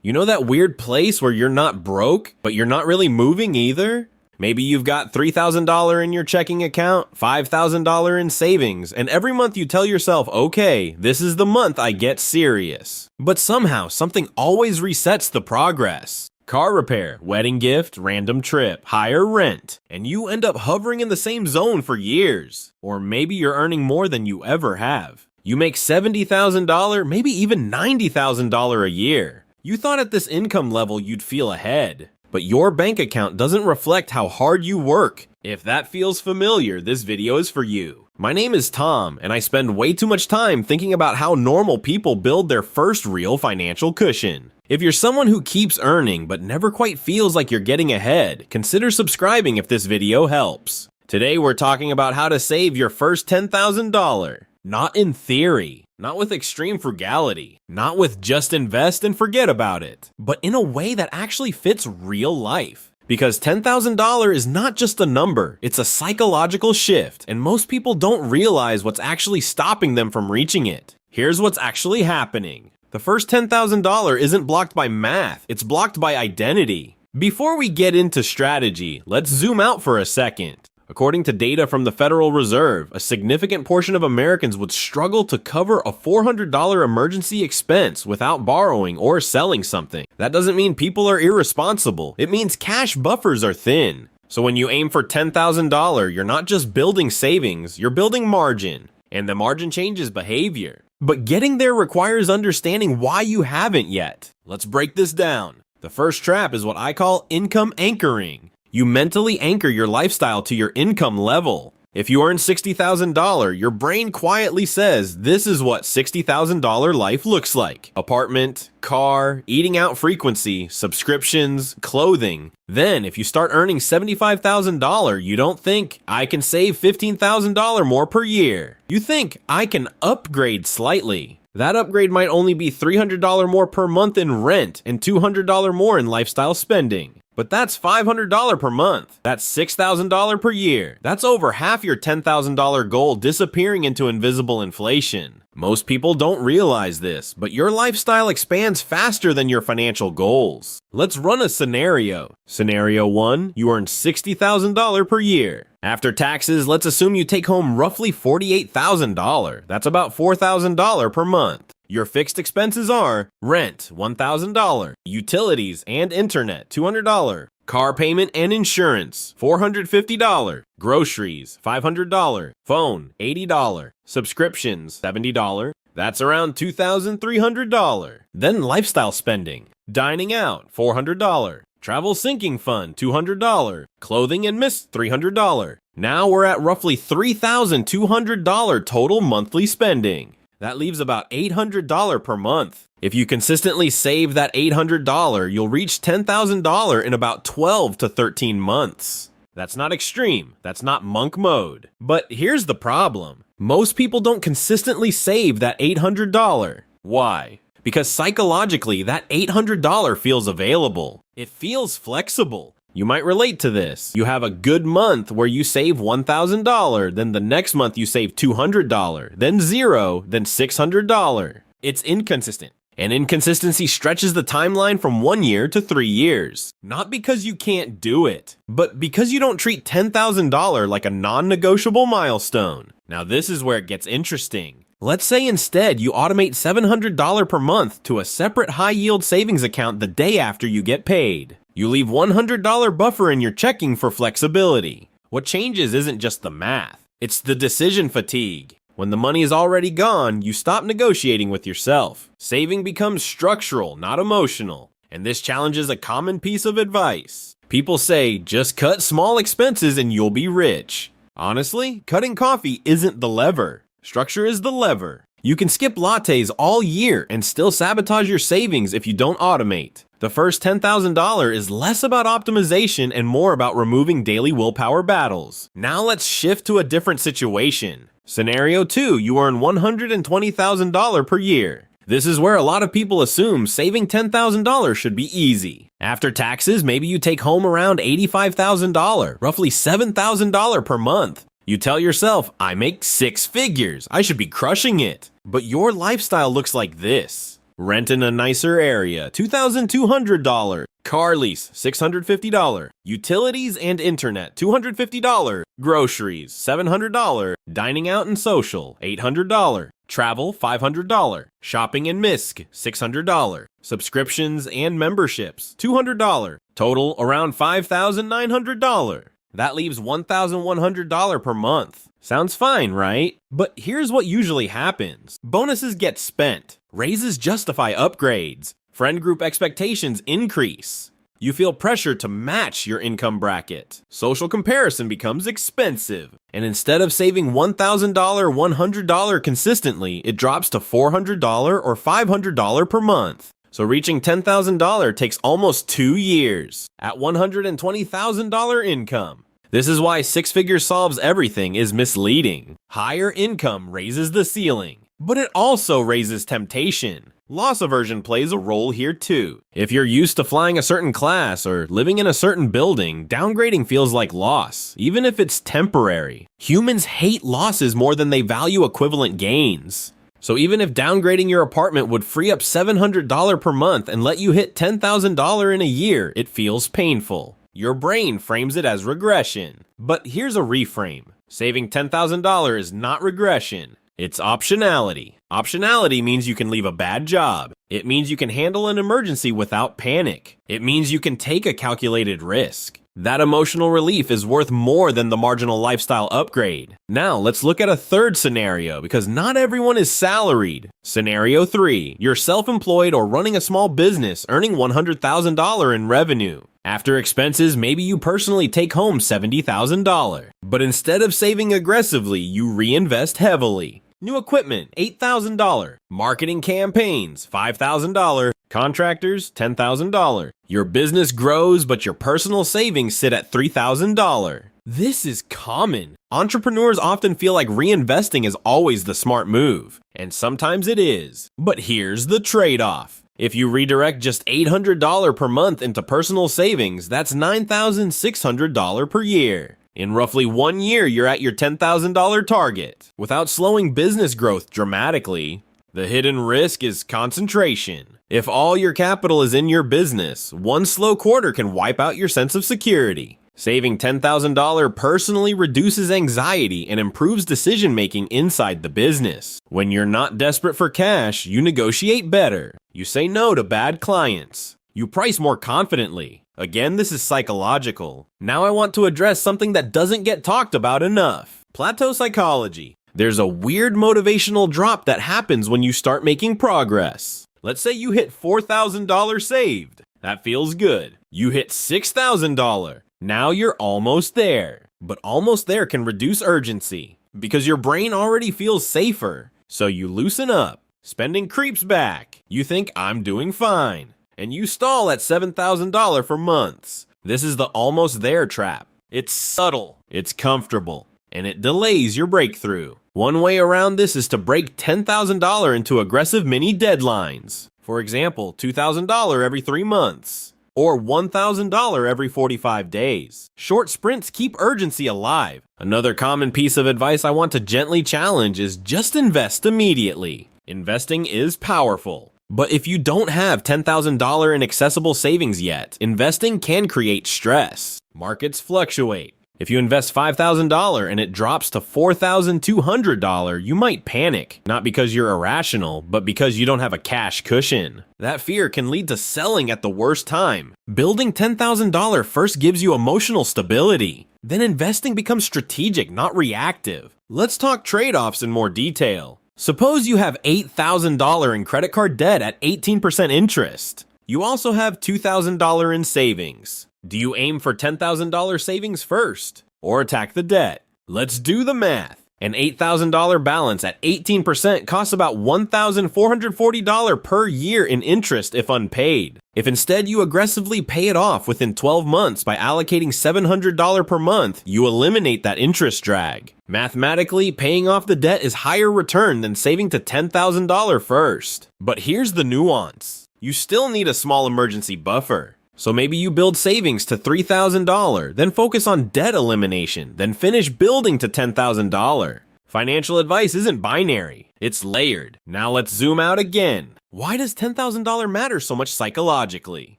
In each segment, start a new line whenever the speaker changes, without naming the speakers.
You know that weird place where you're not broke, but you're not really moving either? Maybe you've got $3,000 in your checking account, $5,000 in savings, and every month you tell yourself, okay, this is the month I get serious. But somehow, something always resets the progress. Car repair, wedding gift, random trip, higher rent, and you end up hovering in the same zone for years. Or maybe you're earning more than you ever have. You make $70,000, maybe even $90,000 a year. You thought at this income level you'd feel ahead. But your bank account doesn't reflect how hard you work. If that feels familiar, this video is for you. My name is Tom, and I spend way too much time thinking about how normal people build their first real financial cushion. If you're someone who keeps earning but never quite feels like you're getting ahead, consider subscribing if this video helps. Today we're talking about how to save your first $10,000. Not in theory, not with extreme frugality, not with just invest and forget about it, but in a way that actually fits real life. Because $10,000 is not just a number, it's a psychological shift, and most people don't realize what's actually stopping them from reaching it. Here's what's actually happening. The first $10,000 isn't blocked by math, it's blocked by identity. Before we get into strategy, let's zoom out for a second. According to data from the Federal Reserve, a significant portion of Americans would struggle to cover a $400 emergency expense without borrowing or selling something. That doesn't mean people are irresponsible. It means cash buffers are thin. So when you aim for $10,000, you're not just building savings, you're building margin. And the margin changes behavior. But getting there requires understanding why you haven't yet. Let's break this down. The first trap is what I call income anchoring. You mentally anchor your lifestyle to your income level. If you earn $60,000, your brain quietly says, this is what $60,000 life looks like. Apartment, car, eating out frequency, subscriptions, clothing. Then, if you start earning $75,000, you don't think, I can save $15,000 more per year. You think, I can upgrade slightly. That upgrade might only be $300 more per month in rent and $200 more in lifestyle spending. But that's $500 per month. That's $6,000 per year. That's over half your $10,000 goal disappearing into invisible inflation. Most people don't realize this, but your lifestyle expands faster than your financial goals. Let's run a scenario. Scenario 1, you earn $60,000 per year. After taxes, let's assume you take home roughly $48,000. That's about $4,000 per month. Your fixed expenses are rent, $1,000, utilities and internet, $200, car payment and insurance, $450, groceries, $500, phone, $80, subscriptions, $70, that's around $2,300. Then lifestyle spending, dining out, $400, travel sinking fund, $200, clothing and mist, $300. Now we're at roughly $3,200 total monthly spending. That leaves about $800 per month. If you consistently save that $800, you'll reach $10,000 in about 12 to 13 months. That's not extreme. That's not monk mode. But here's the problem. Most people don't consistently save that $800. Why? Because psychologically, that $800 feels available. It feels flexible. You might relate to this. You have a good month where you save $1,000, then the next month you save $200, then $0, then $600. It's inconsistent. And inconsistency stretches the timeline from 1 year to 3 years. Not because you can't do it, but because you don't treat $10,000 like a non-negotiable milestone. Now this is where it gets interesting. Let's say instead you automate $700 per month to a separate high-yield savings account the day after you get paid. You leave $100 buffer in your checking for flexibility. What changes isn't just the math, it's the decision fatigue. When the money is already gone, you stop negotiating with yourself. Saving becomes structural, not emotional. And this challenges a common piece of advice. People say, just cut small expenses and you'll be rich. Honestly, cutting coffee isn't the lever. Structure is the lever. You can skip lattes all year and still sabotage your savings if you don't automate. The first $10,000 is less about optimization and more about removing daily willpower battles. Now let's shift to a different situation. Scenario 2, you earn $120,000 per year. This is where a lot of people assume saving $10,000 should be easy. After taxes, maybe you take home around $85,000, roughly $7,000 per month. You tell yourself, I make 6 figures, I should be crushing it. But your lifestyle looks like this. Rent in a nicer area, $2,200. Car lease, $650. Utilities and internet, $250. Groceries, $700. Dining out and social, $800. Travel, $500. Shopping and MISC, $600. Subscriptions and memberships, $200. Total around $5,900. That leaves $1,100 per month. Sounds fine, right? But here's what usually happens. Bonuses get spent. Raises justify upgrades. Friend group expectations increase. You feel pressure to match your income bracket. Social comparison becomes expensive. And instead of saving $1,000, $100 consistently, it drops to $400 or $500 per month. So reaching $10,000 takes almost 2 years at $120,000 income. This is why six figures solves everything is misleading. Higher income raises the ceiling, but it also raises temptation. Loss aversion plays a role here too. If you're used to flying a certain class or living in a certain building, downgrading feels like loss, even if it's temporary. Humans hate losses more than they value equivalent gains. So even if downgrading your apartment would free up $700 per month and let you hit $10,000 in a year, it feels painful. Your brain frames it as regression. But here's a reframe. Saving $10,000 is not regression. It's optionality. Optionality means you can leave a bad job. It means you can handle an emergency without panic. It means you can take a calculated risk. That emotional relief is worth more than the marginal lifestyle upgrade. Now, let's look at a third scenario because not everyone is salaried. Scenario 3, you're self-employed or running a small business earning $100,000 in revenue. After expenses, maybe you personally take home $70,000. But instead of saving aggressively, you reinvest heavily. New equipment, $8,000. Marketing campaigns, $5,000. Contractors, $10,000. Your business grows, but your personal savings sit at $3,000. This is common. Entrepreneurs often feel like reinvesting is always the smart move. And sometimes it is. But here's the trade-off. If you redirect just $800 per month into personal savings, that's $9,600 per year. In roughly 1 year, you're at your $10,000 target, without slowing business growth dramatically. The hidden risk is concentration. If all your capital is in your business, one slow quarter can wipe out your sense of security. Saving $10,000 personally reduces anxiety and improves decision-making inside the business. When you're not desperate for cash, you negotiate better. You say no to bad clients. You price more confidently. Again, this is psychological. Now I want to address something that doesn't get talked about enough. Plateau psychology. There's a weird motivational drop that happens when you start making progress. Let's say you hit $4,000 saved. That feels good. You hit $6,000. Now you're almost there. But almost there can reduce urgency because your brain already feels safer. So you loosen up. Spending creeps back. You think I'm doing fine. And you stall at $7,000 for months. This is the almost there trap. It's subtle, it's comfortable, and it delays your breakthrough. One way around this is to break $10,000 into aggressive mini deadlines. For example, $2,000 every 3 months, or $1,000 every 45 days. Short sprints keep urgency alive. Another common piece of advice I want to gently challenge is just invest immediately. Investing is powerful. But if you don't have $10,000 in accessible savings yet, investing can create stress. Markets fluctuate. If you invest $5,000 and it drops to $4,200, you might panic, not because you're irrational, but because you don't have a cash cushion. That fear can lead to selling at the worst time. Building $10,000 first gives you emotional stability. Then investing becomes strategic, not reactive. Let's talk trade-offs in more detail. Suppose you have $8,000 in credit card debt at 18% interest. You also have $2,000 in savings. Do you aim for $10,000 savings first or attack the debt? Let's do the math. An $8,000 balance at 18% costs about $1,440 per year in interest if unpaid. If instead you aggressively pay it off within 12 months by allocating $700 per month, you eliminate that interest drag. Mathematically, paying off the debt is higher return than saving to $10,000 first. But here's the nuance. You still need a small emergency buffer. So maybe you build savings to $3,000, then focus on debt elimination, then finish building to $10,000. Financial advice isn't binary, it's layered. Now let's zoom out again. Why does $10,000 matter so much psychologically?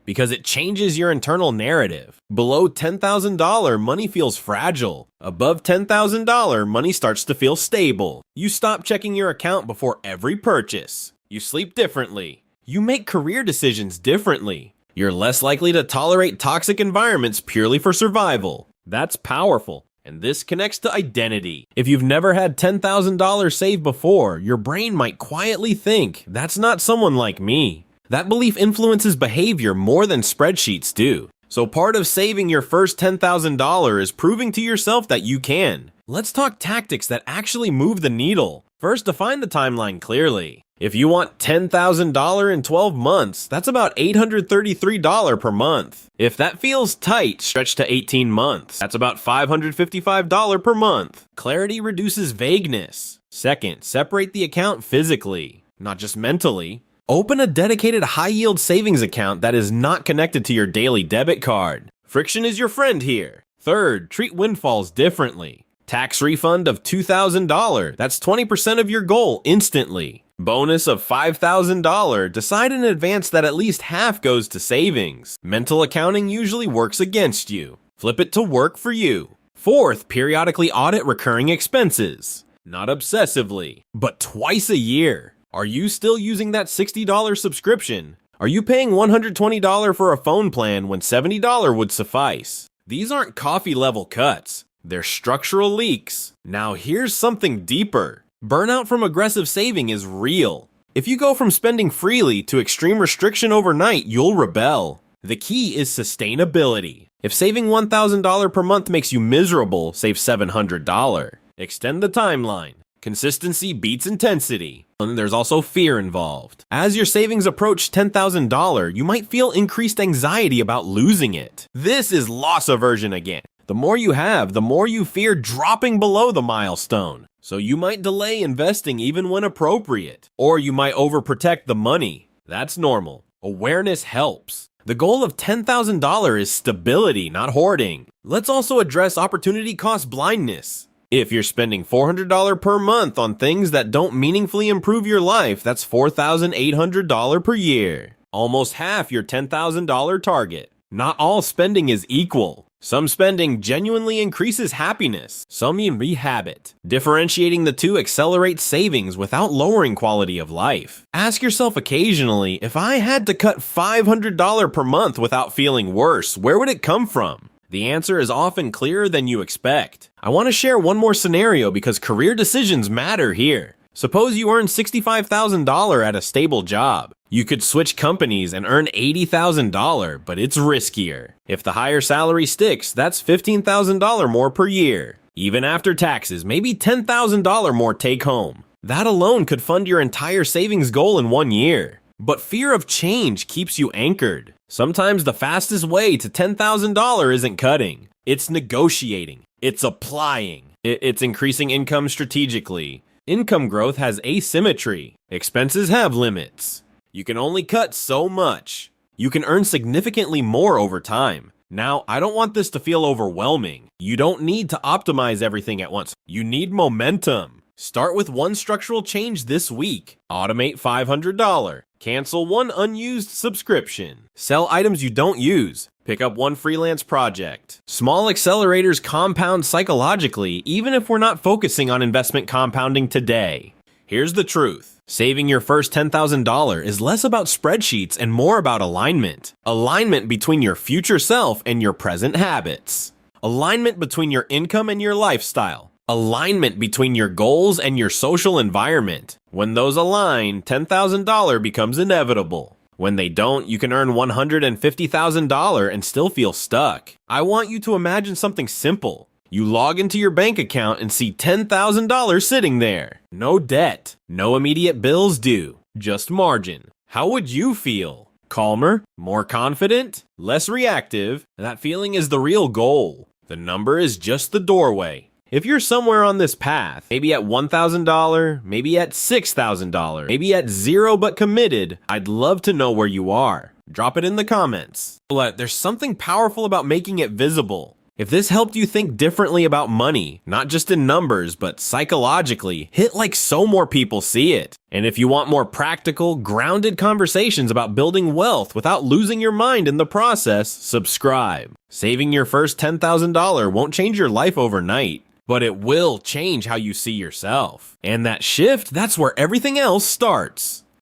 Because it changes your internal narrative. Below $10,000, money feels fragile. Above $10,000, money starts to feel stable. You stop checking your account before every purchase. You sleep differently. You make career decisions differently. You're less likely to tolerate toxic environments purely for survival. That's powerful. And this connects to identity. If you've never had $10,000 saved before, your brain might quietly think, that's not someone like me. That belief influences behavior more than spreadsheets do. So part of saving your first $10,000 is proving to yourself that you can. Let's talk tactics that actually move the needle. First, define the timeline clearly. If you want $10,000 in 12 months, that's about $833 per month. If that feels tight, stretch to 18 months. That's about $555 per month. Clarity reduces vagueness. Second, separate the account physically, not just mentally. Open a dedicated high-yield savings account that is not connected to your daily debit card. Friction is your friend here. Third, treat windfalls differently. Tax refund of $2,000. That's 20% of your goal instantly. Bonus of $5,000. Decide in advance that at least half goes to savings. Mental accounting usually works against you. Flip it to work for you. Fourth, periodically audit recurring expenses. Not obsessively, but twice a year. Are you still using that $60 subscription? Are you paying $120 for a phone plan when $70 would suffice? These aren't coffee level cuts. They're structural leaks. Now here's something deeper. Burnout from aggressive saving is real. If you go from spending freely to extreme restriction overnight, you'll rebel. The key is sustainability. If saving $1,000 per month makes you miserable, save $700. Extend the timeline. Consistency beats intensity. And there's also fear involved. As your savings approach $10,000, you might feel increased anxiety about losing it. This is loss aversion again. The more you have, the more you fear dropping below the milestone. So you might delay investing even when appropriate. Or you might overprotect the money. That's normal. Awareness helps. The goal of $10,000 is stability, not hoarding. Let's also address opportunity cost blindness. If you're spending $400 per month on things that don't meaningfully improve your life, that's $4,800 per year. Almost half your $10,000 target. Not all spending is equal. Some spending genuinely increases happiness. Some you rehab it. Differentiating the two accelerates savings without lowering quality of life. Ask yourself occasionally, if I had to cut $500 per month without feeling worse, where would it come from? The answer is often clearer than you expect. I want to share one more scenario because career decisions matter here. Suppose you earn $65,000 at a stable job. You could switch companies and earn $80,000, but it's riskier. If the higher salary sticks, that's $15,000 more per year. Even after taxes, maybe $10,000 more take home. That alone could fund your entire savings goal in 1 year. But fear of change keeps you anchored. Sometimes the fastest way to $10,000 isn't cutting. It's negotiating. It's applying. It's increasing income strategically. Income growth has asymmetry. Expenses have limits. You can only cut so much. You can earn significantly more over time. Now, I don't want this to feel overwhelming. You don't need to optimize everything at once. You need momentum. Start with one structural change this week. Automate $500. Cancel one unused subscription. Sell items you don't use. Pick up one freelance project. Small accelerators compound psychologically, even if we're not focusing on investment compounding today. Here's the truth. Saving your first $10,000 is less about spreadsheets and more about alignment. Alignment between your future self and your present habits. Alignment between your income and your lifestyle. Alignment between your goals and your social environment. When those align, $10,000 becomes inevitable. When they don't, you can earn $150,000 and still feel stuck. I want you to imagine something simple. You log into your bank account and see $10,000 sitting there. No debt, no immediate bills due, just margin. How would you feel? Calmer? More confident? Less reactive? That feeling is the real goal. The number is just the doorway. If you're somewhere on this path, maybe at $1,000, maybe at $6,000, maybe at zero but committed, I'd love to know where you are. Drop it in the comments. But there's something powerful about making it visible. If this helped you think differently about money, not just in numbers, but psychologically, hit like so more people see it. And if you want more practical, grounded conversations about building wealth without losing your mind in the process, subscribe. Saving your first $10,000 won't change your life overnight, but it will change how you see yourself. And that shift, that's where everything else starts.